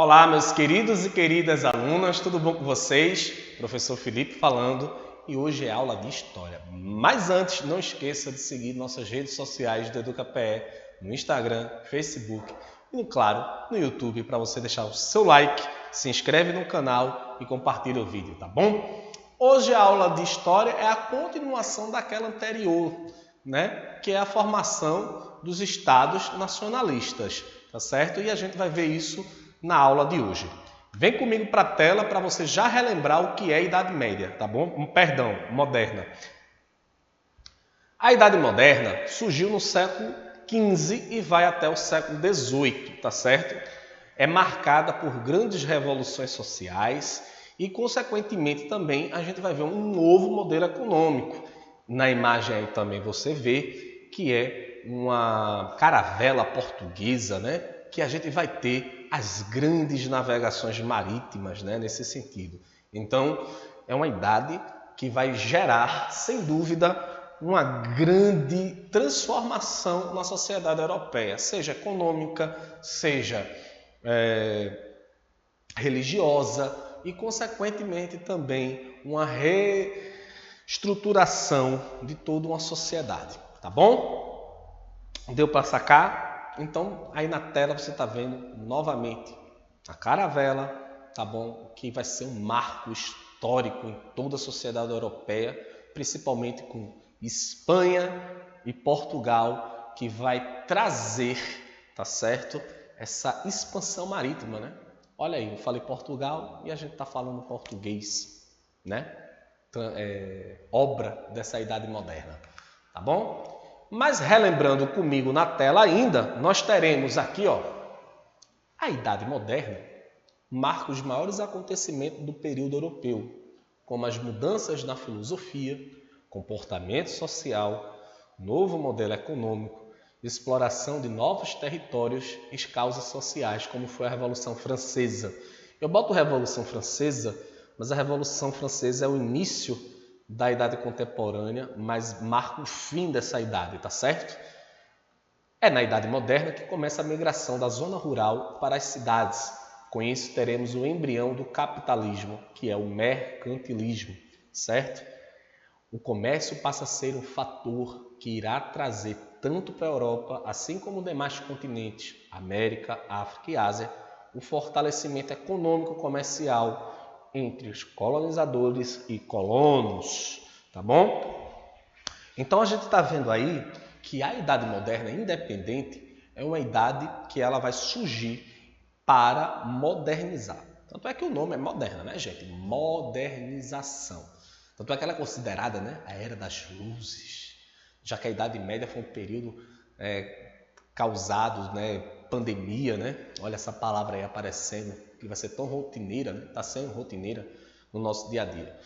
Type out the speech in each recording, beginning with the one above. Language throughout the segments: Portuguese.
Olá, meus queridos e queridas alunas, tudo bom com vocês? Professor Felipe falando e hoje é aula de História. Mas antes, não esqueça de seguir nossas redes sociais do EducaPE, no Instagram, Facebook e, claro, no YouTube, para você deixar o seu like, se inscreve no canal e compartilha o vídeo, tá bom? Hoje a aula de História é a continuação daquela anterior, né? Que é a formação dos estados nacionalistas, tá certo? E a gente vai ver isso na aula de hoje. Vem comigo para a tela para você já relembrar o que é a Idade Média, tá bom? Perdão, moderna. A Idade Moderna surgiu no século XV e vai até o século XVIII, tá certo? É marcada por grandes revoluções sociais e, consequentemente, também a gente vai ver um novo modelo econômico. Na imagem aí também você vê que é uma caravela portuguesa, né? Que a gente vai ter as grandes navegações marítimas, né? Nesse sentido. Então, é uma idade que vai gerar, sem dúvida, uma grande transformação na sociedade europeia, seja econômica, seja religiosa e, consequentemente, também uma reestruturação de toda uma sociedade, tá bom? Deu para sacar? Então, aí na tela você está vendo novamente a caravela, tá bom? Que vai ser um marco histórico em toda a sociedade europeia, principalmente com Espanha e Portugal, que vai trazer, tá certo? Essa expansão marítima, né? Olha aí, eu falei Portugal e a gente está falando português, né? Obra dessa Idade Moderna, tá bom? Mas relembrando comigo na tela ainda, nós teremos aqui, ó, a Idade Moderna marca os maiores acontecimentos do período europeu, como as mudanças na filosofia, comportamento social, novo modelo econômico, exploração de novos territórios e causas sociais, como foi a Revolução Francesa. Eu boto Revolução Francesa, mas a Revolução Francesa é o início da Idade Contemporânea, mas marca o fim dessa idade, tá certo? É na Idade Moderna que começa a migração da zona rural para as cidades. Com isso, teremos o embrião do capitalismo, que é o mercantilismo, certo? O comércio passa a ser um fator que irá trazer tanto para a Europa, assim como demais continentes, América, África e Ásia, o fortalecimento econômico e comercial entre os colonizadores e colonos, tá bom? Então a gente está vendo aí que a Idade Moderna independente é uma idade que ela vai surgir para modernizar. Tanto é que o nome é moderna, né, gente? Modernização. Tanto é que ela é considerada, né, a Era das Luzes, já que a Idade Média foi um período causado, né, pandemia, né? Olha essa palavra aí aparecendo, que vai ser tão rotineira, né? Está sendo rotineira no nosso dia a dia.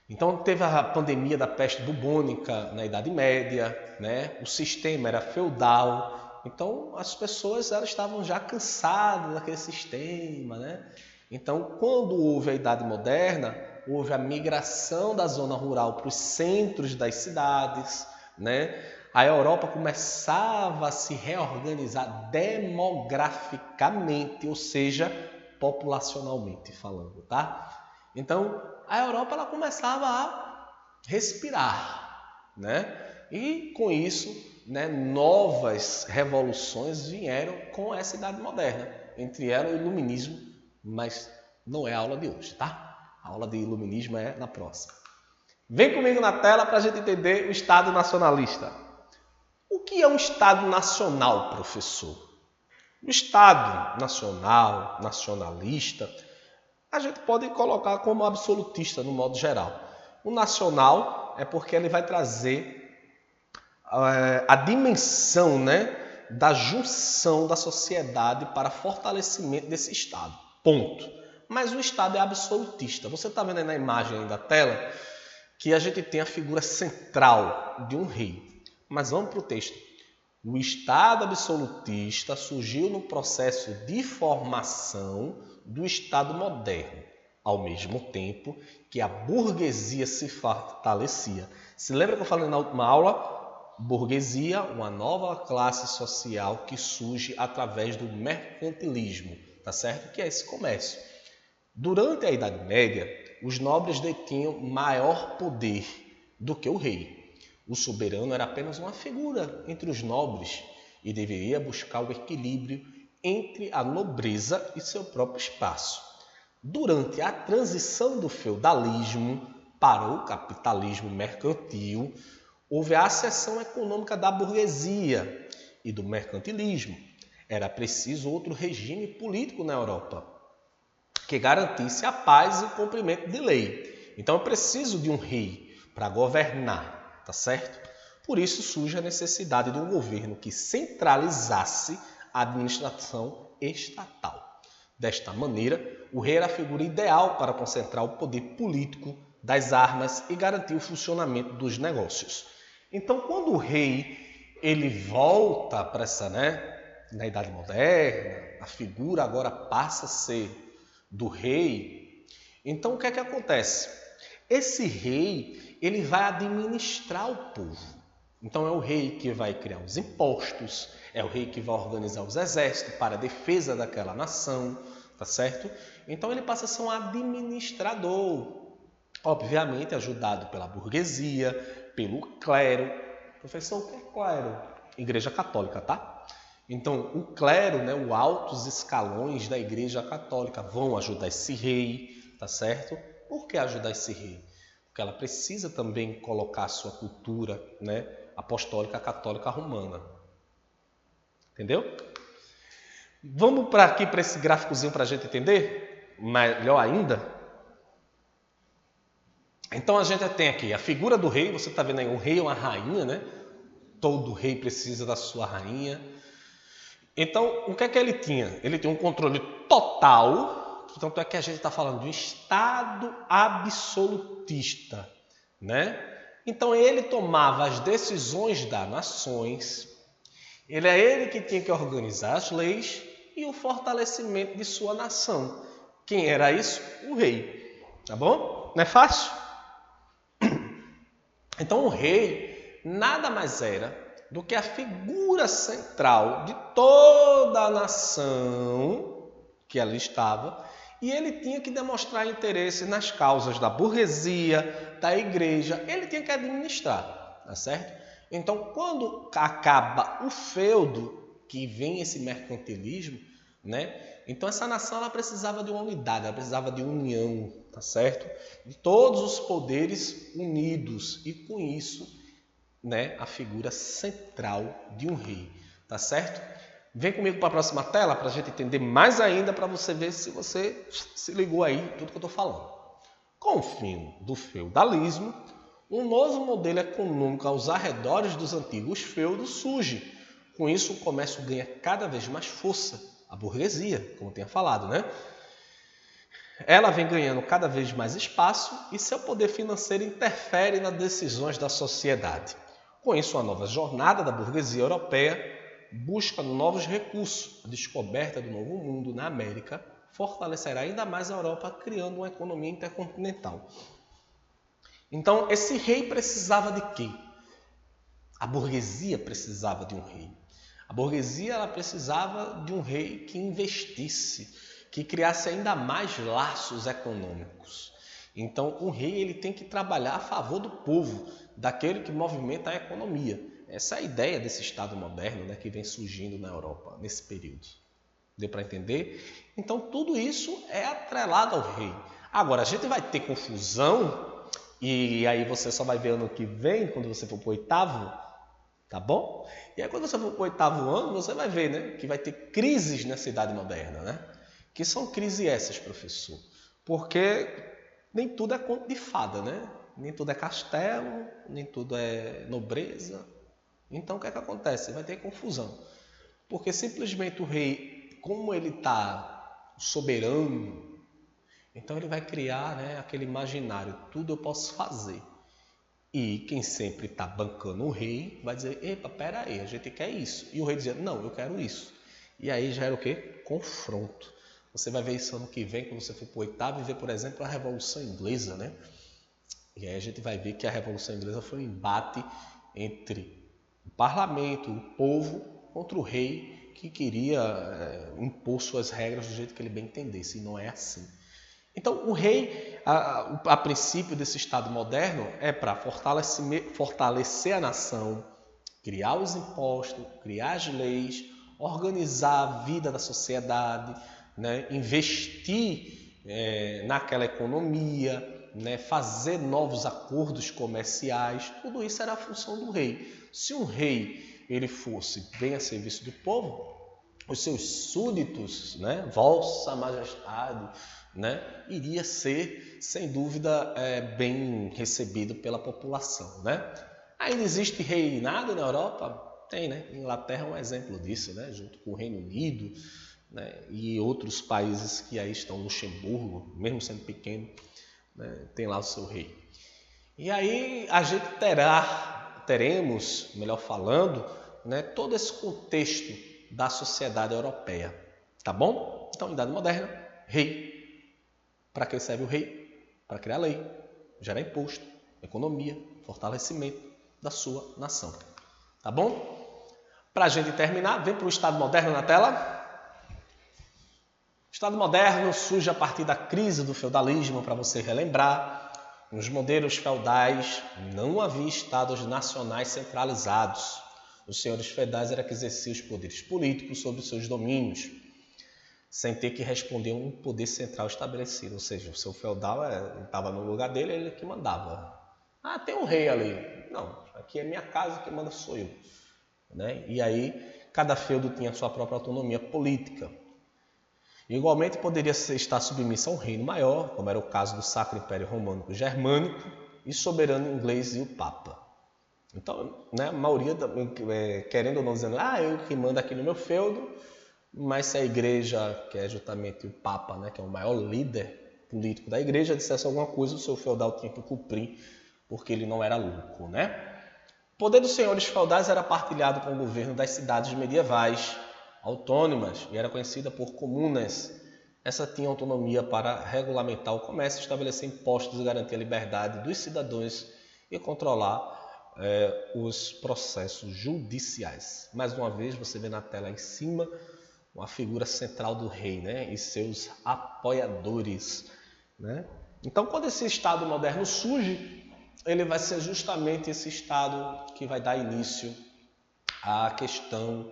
Então teve a pandemia da peste bubônica na Idade Média, né? O sistema era feudal, então as pessoas elas estavam já cansadas daquele sistema, né? Então quando houve a Idade Moderna, houve a migração da zona rural para os centros das cidades, né? A Europa começava a se reorganizar demograficamente, ou seja, populacionalmente falando, tá? Então, a Europa ela começava a respirar, né? E com isso, né, novas revoluções vieram com essa Idade Moderna, entre elas o Iluminismo, mas não é a aula de hoje, tá? A aula de Iluminismo é na próxima. Vem comigo na tela para a gente entender o Estado nacionalista. O que é um Estado nacional, professor? O Estado nacional, nacionalista, a gente pode colocar como absolutista no modo geral. O nacional é porque ele vai trazer a dimensão, né, da junção da sociedade para fortalecimento desse Estado. Ponto. Mas o Estado é absolutista. Você está vendo aí na imagem aí da tela que a gente tem a figura central de um rei. Mas vamos para o texto. O Estado absolutista surgiu no processo de formação do Estado moderno, ao mesmo tempo que a burguesia se fortalecia. Se lembra que eu falei na última aula burguesia, uma nova classe social que surge através do mercantilismo, tá certo? Que é esse comércio. Durante a Idade Média, os nobres detinham maior poder do que o rei. O soberano era apenas uma figura entre os nobres e deveria buscar o equilíbrio entre a nobreza e seu próprio espaço. Durante a transição do feudalismo para o capitalismo mercantil, houve a ascensão econômica da burguesia e do mercantilismo. Era preciso outro regime político na Europa que garantisse a paz e o cumprimento de lei. Então eu preciso de um rei para governar, tá certo? Por isso surge a necessidade de um governo que centralizasse a administração estatal. Desta maneira, o rei era a figura ideal para concentrar o poder político das armas e garantir o funcionamento dos negócios. Então, quando o rei ele volta para essa, na Idade Moderna, a figura agora passa a ser do rei, então o que é que acontece? Esse rei ele vai administrar o povo. Então é o rei que vai criar os impostos, é o rei que vai organizar os exércitos para a defesa daquela nação, tá certo? Então ele passa a ser um administrador, obviamente ajudado pela burguesia, pelo clero. Professor, o que é clero? Igreja Católica, tá? Então, o clero, os altos escalões da Igreja Católica vão ajudar esse rei, tá certo? Por que ajudar esse rei? Porque ela precisa também colocar a sua cultura, apostólica católica romana. Entendeu? Vamos aqui para esse gráficozinho para a gente entender? Melhor ainda? Então, a gente tem aqui a figura do rei. Você está vendo aí, um rei é uma rainha, Todo rei precisa da sua rainha. Então, o que é que ele tinha? Ele tinha um controle total, tanto é que a gente está falando de um Estado absolutista, Então, ele tomava as decisões das nações, é ele que tinha que organizar as leis e o fortalecimento de sua nação. Quem era isso? O rei, tá bom? Não é fácil? Então, o rei nada mais era do que a figura central de toda a nação que ali estava, e ele tinha que demonstrar interesse nas causas da burguesia, da igreja, ele tinha que administrar, tá certo? Então, quando acaba o feudo, que vem esse mercantilismo, então essa nação ela precisava de uma unidade, ela precisava de união, tá certo? De todos os poderes unidos, e com isso a figura central de um rei, tá certo? Vem comigo para a próxima tela para a gente entender mais ainda, para você ver se você se ligou aí tudo que eu estou falando. Com o fim do feudalismo, um novo modelo econômico aos arredores dos antigos feudos surge. Com isso, o comércio ganha cada vez mais força, a burguesia, como eu tinha falado, Ela vem ganhando cada vez mais espaço e seu poder financeiro interfere nas decisões da sociedade. Com isso, a nova jornada da burguesia europeia busca novos recursos. A descoberta do novo mundo na América fortalecerá ainda mais a Europa, criando uma economia intercontinental. Então, esse rei precisava de quê? A burguesia precisava de um rei. A burguesia ela precisava de um rei que investisse, que criasse ainda mais laços econômicos. Então, o rei ele tem que trabalhar a favor do povo, daquele que movimenta a economia. Essa é a ideia desse Estado moderno, que vem surgindo na Europa nesse período. Deu para entender? Então, tudo isso é atrelado ao rei. Agora, a gente vai ter confusão, e aí você só vai ver ano que vem, quando você for para o 8º, tá bom? E aí, quando você for para o 8º ano, você vai ver que vai ter crises nessa idade moderna, Que são crises essas, professor? Porque nem tudo é conto de fada, Nem tudo é castelo, nem tudo é nobreza. Então, o que é que acontece? Vai ter confusão. Porque simplesmente o rei, como ele está soberano, então ele vai criar aquele imaginário, tudo eu posso fazer. E quem sempre está bancando o rei vai dizer, epa, peraí, a gente quer isso. E o rei dizia, não, eu quero isso. E aí já era o quê? Confronto. Você vai ver isso ano que vem, quando você for para o 8º, e ver, por exemplo, a Revolução Inglesa, E aí a gente vai ver que a Revolução Inglesa foi um embate entre parlamento, o povo, contra o rei que queria impor suas regras do jeito que ele bem entendesse, e não é assim. Então, o rei, a princípio desse Estado moderno, é para fortalecer a nação, criar os impostos, criar as leis, organizar a vida da sociedade, né? Investir naquela economia, né? Fazer novos acordos comerciais. Tudo isso era a função do rei. Se um rei ele fosse bem a serviço do povo, os seus súditos, né? Vossa Majestade, né? Iria ser, sem dúvida, bem recebido pela população, né? Ainda existe reinado na Europa? Tem, né? Inglaterra é um exemplo disso, né? Junto com o Reino Unido, né? E outros países que aí estão, Luxemburgo, mesmo sendo pequeno, né? Tem lá o seu rei. E aí a gente teremos, melhor falando, né? Todo esse contexto da sociedade europeia, tá bom? Então, Idade Moderna, rei. Para que serve o rei? Para criar lei, gerar imposto, economia, fortalecimento da sua nação. Tá bom? Para a gente terminar, vem para o Estado Moderno na tela. O Estado Moderno surge a partir da crise do feudalismo, para você relembrar. Nos modelos feudais não havia estados nacionais centralizados. Os senhores feudais eram que exerciam os poderes políticos sobre os seus domínios, sem ter que responder a um poder central estabelecido. Ou seja, o seu feudal estava no lugar dele, ele que mandava. Ah, tem um rei ali. Não, aqui é minha casa, quem manda sou eu. Né? E aí, cada feudo tinha sua própria autonomia política. Igualmente, poderia estar submissa a um reino maior, como era o caso do Sacro Império Românico Germânico, e soberano inglês e o Papa. Então, né, a maioria, querendo ou não dizendo, eu que mando aqui no meu feudo, mas se a igreja, que é justamente o Papa, né, que é o maior líder político da igreja, dissesse alguma coisa, o seu feudal tinha que cumprir, porque ele não era louco, né? O poder dos senhores feudais era partilhado com o governo das cidades medievais, autônomas, e era conhecida por comunas. Essa tinha autonomia para regulamentar o comércio, estabelecer impostos e garantir a liberdade dos cidadãos e controlar os processos judiciais. Mais uma vez, você vê na tela aí em cima uma figura central do rei, né? E seus apoiadores, né? Então, quando esse Estado moderno surge, ele vai ser justamente esse Estado que vai dar início à questão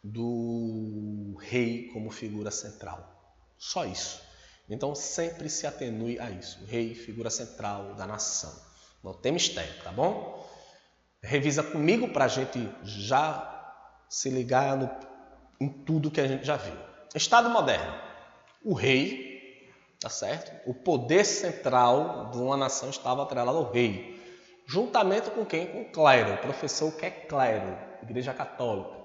do rei como figura central. Só isso. Então, sempre se atenue a isso. O rei, figura central da nação. Não tem mistério, tá bom? Revisa comigo para a gente já se ligar em tudo que a gente já viu. Estado moderno. O rei, tá certo? O poder central de uma nação estava atrelado ao rei. Juntamente com quem? Com o clero. O professor que é clero, Igreja Católica.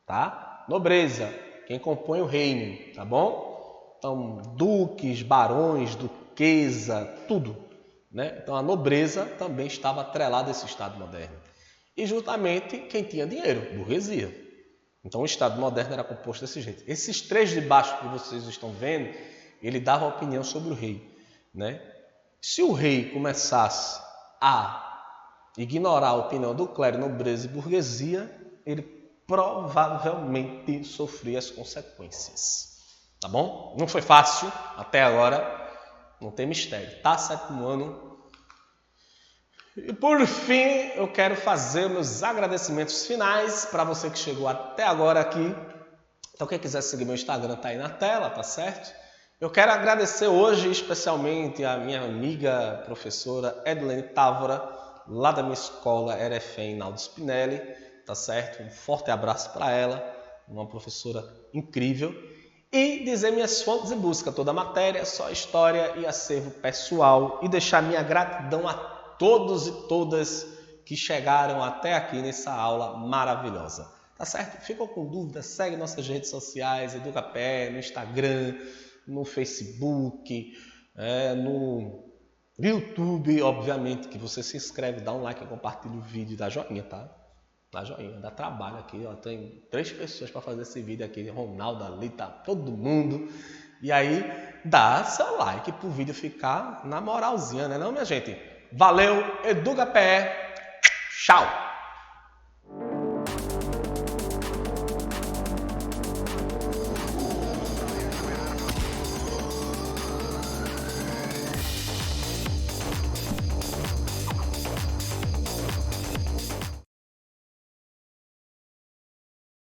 Tá? Nobreza, quem compõe o reino, tá bom? Então, duques, barões, duquesa, tudo. Né? Então, a nobreza também estava atrelada a esse Estado moderno. E justamente quem tinha dinheiro, burguesia. Então, o Estado moderno era composto desse jeito. Esses três de baixo que vocês estão vendo, ele dava opinião sobre o rei. Né? Se o rei começasse a ignorar a opinião do clero, nobreza e burguesia, ele provavelmente sofria as consequências. Tá bom? Não foi fácil até agora, não tem mistério. Tá, sétimo ano. E por fim, eu quero fazer meus agradecimentos finais para você que chegou até agora aqui. Então, quem quiser seguir meu Instagram tá aí na tela, tá certo? Eu quero agradecer hoje especialmente a minha amiga professora Edilene Távora, lá da minha escola RFEM Naldo Spinelli, tá certo? Um forte abraço para ela, uma professora incrível. E dizer minhas fontes de busca, toda a matéria, só história e acervo pessoal. E deixar minha gratidão a todos e todas que chegaram até aqui nessa aula maravilhosa. Tá certo? Ficou com dúvida? Segue nossas redes sociais, EducaPé, no Instagram, no Facebook, no YouTube, obviamente, que você se inscreve, dá um like, compartilha o vídeo, dá joinha, tá? Dá joinha, dá trabalho aqui, ó. Tem 3 pessoas para fazer esse vídeo aqui, Ronaldo ali, tá todo mundo. E aí, dá seu like pro vídeo ficar na moralzinha, né não, minha gente? Valeu, EducaPé, tchau!